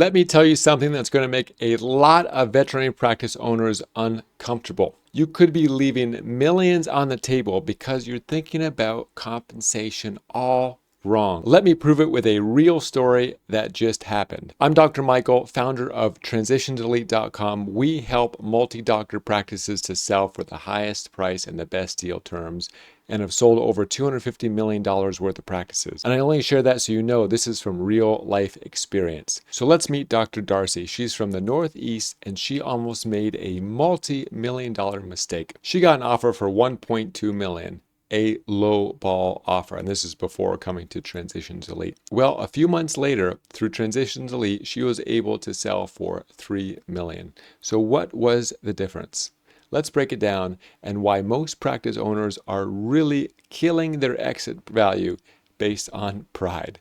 Let me tell you something that's going to make a lot of veterinary practice owners uncomfortable. You could be leaving millions on the table because you're thinking about compensation all wrong. Let me prove it with a real story that just happened. I'm Dr. Michael, founder of TransitionToElite.com. We help multi-doctor practices to sell for the highest price and the best deal terms, and have sold over $250 million worth of practices. And I only share that so you know this is from real life experience. So let's meet Dr. Darcy. She's from the Northeast, and she almost made a multi-million-dollar mistake. She got an offer for $1.2 million. A low ball offer, and this is before coming to Transitions Elite. Well, a few months later, through Transitions Elite, she was able to sell for $3 million. So what was the difference? Let's break it down and why most practice owners are really killing their exit value based on pride.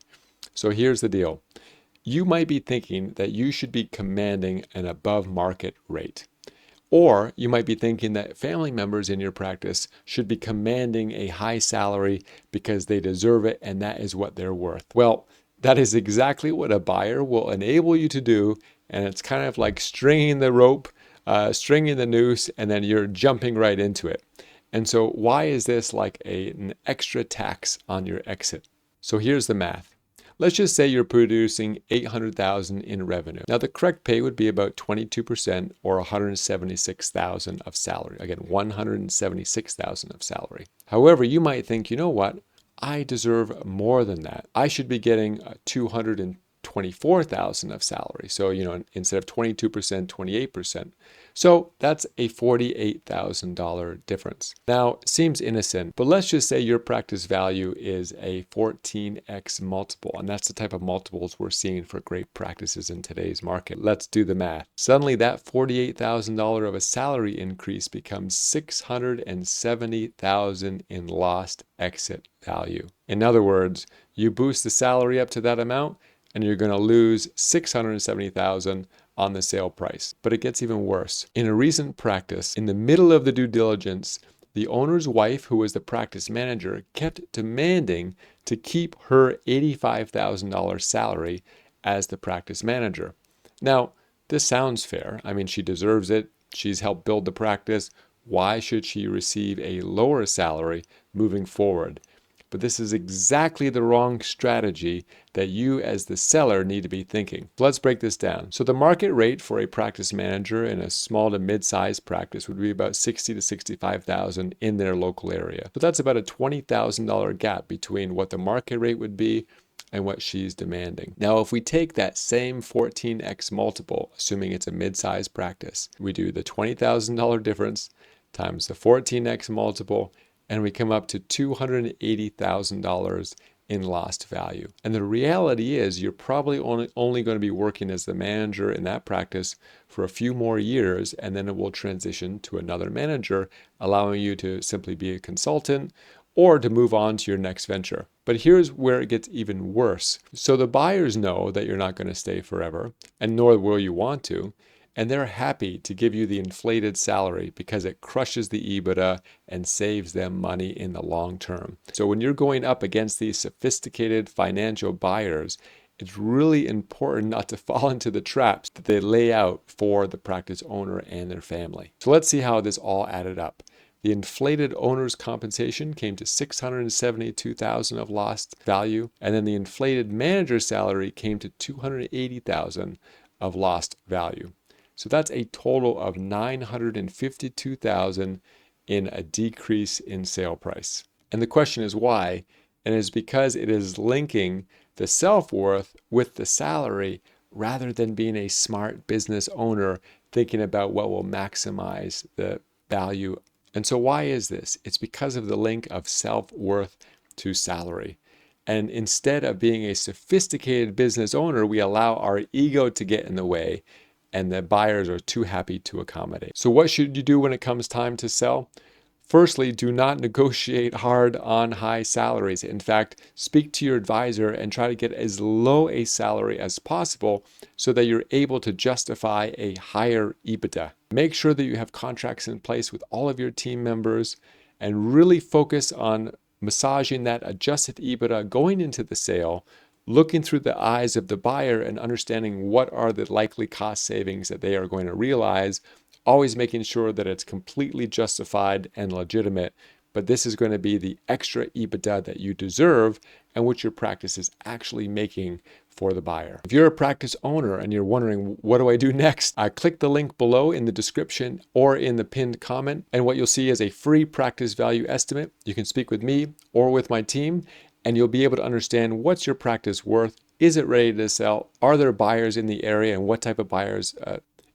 So here's the deal. You might be thinking that you should be commanding an above market rate. Or you might be thinking that family members in your practice should be commanding a high salary because they deserve it and that is what they're worth. Well, that is exactly what a buyer will enable you to do, and it's kind of like stringing the rope, stringing the noose, and then you're jumping right into it. And so why is this like an extra tax on your exit? So here's the math. Let's just say you're producing $800,000 in revenue. Now the correct pay would be about 22% or $176,000 of salary. Again, $176,000 of salary. However, you might think, you know what? I deserve more than that. I should be getting $224,000 of salary. So, instead of 22%, 28%. So that's a $48,000 difference. Now, seems innocent, but let's just say your practice value is a 14x multiple, and that's the type of multiples we're seeing for great practices in today's market. Let's do the math. Suddenly, that $48,000 of a salary increase becomes $670,000 in lost exit value. In other words, you boost the salary up to that amount, and you're going to lose $670,000 on the sale price. But it gets even worse. In a recent practice, in the middle of the due diligence, the owner's wife, who was the practice manager, kept demanding to keep her $85,000 salary as the practice manager. Now, this sounds fair. I mean, she deserves it. She's helped build the practice. Why should she receive a lower salary moving forward? But this is exactly the wrong strategy that you as the seller need to be thinking. Let's break this down. So the market rate for a practice manager in a small to mid-sized practice would be about $60,000 to $65,000 in their local area. So that's about a $20,000 gap between what the market rate would be and what she's demanding. Now, if we take that same 14x multiple, assuming it's a mid-sized practice, we do the $20,000 difference times the 14x multiple, and we come up to $280,000 in lost value. And the reality is you're probably only going to be working as the manager in that practice for a few more years, and then it will transition to another manager, allowing you to simply be a consultant or to move on to your next venture. But here's where it gets even worse. So the buyers know that you're not going to stay forever, and nor will you want to. And they're happy to give you the inflated salary because it crushes the EBITDA and saves them money in the long term. So when you're going up against these sophisticated financial buyers, it's really important not to fall into the traps that they lay out for the practice owner and their family. So let's see how this all added up. The inflated owner's compensation came to $672,000 of lost value, and then the inflated manager's salary came to $280,000 of lost value. So that's a total of $952,000 in a decrease in sale price. And the question is why? And it's because it is linking the self-worth with the salary rather than being a smart business owner thinking about what will maximize the value. And so why is this? It's because of the link of self-worth to salary. And instead of being a sophisticated business owner, we allow our ego to get in the way, and the buyers are too happy to accommodate. So what should you do when it comes time to sell? Firstly, do not negotiate hard on high salaries. In fact, speak to your advisor and try to get as low a salary as possible so that you're able to justify a higher EBITDA. Make sure that you have contracts in place with all of your team members and really focus on massaging that adjusted EBITDA going into the sale, looking through the eyes of the buyer and understanding what are the likely cost savings that they are going to realize, always making sure that it's completely justified and legitimate. But this is going to be the extra EBITDA that you deserve and which your practice is actually making for the buyer. If you're a practice owner and you're wondering, what do I do next? Click the link below in the description or in the pinned comment. And what you'll see is a free practice value estimate. You can speak with me or with my team, and you'll be able to understand what's your practice worth. Is it ready to sell? Are there buyers in the area, and what type of buyers?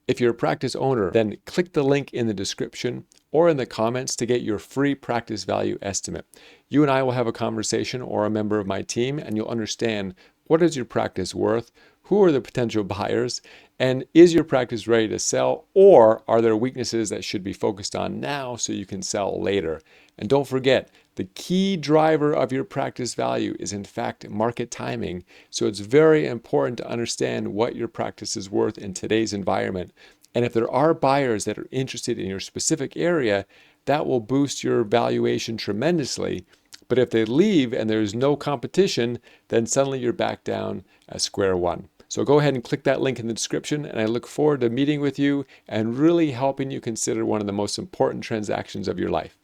If you're a practice owner, then click the link in the description or in the comments to get your free practice value estimate. You and I will have a conversation, or a member of my team, and you'll understand what is your practice worth, who are the potential buyers, and is your practice ready to sell, or are there weaknesses that should be focused on now so you can sell later? And don't forget, the key driver of your practice value is in fact market timing. So it's very important to understand what your practice is worth in today's environment. And if there are buyers that are interested in your specific area, that will boost your valuation tremendously. But if they leave and there's no competition, then suddenly you're back down at square one. So go ahead and click that link in the description, and I look forward to meeting with you and really helping you consider one of the most important transactions of your life.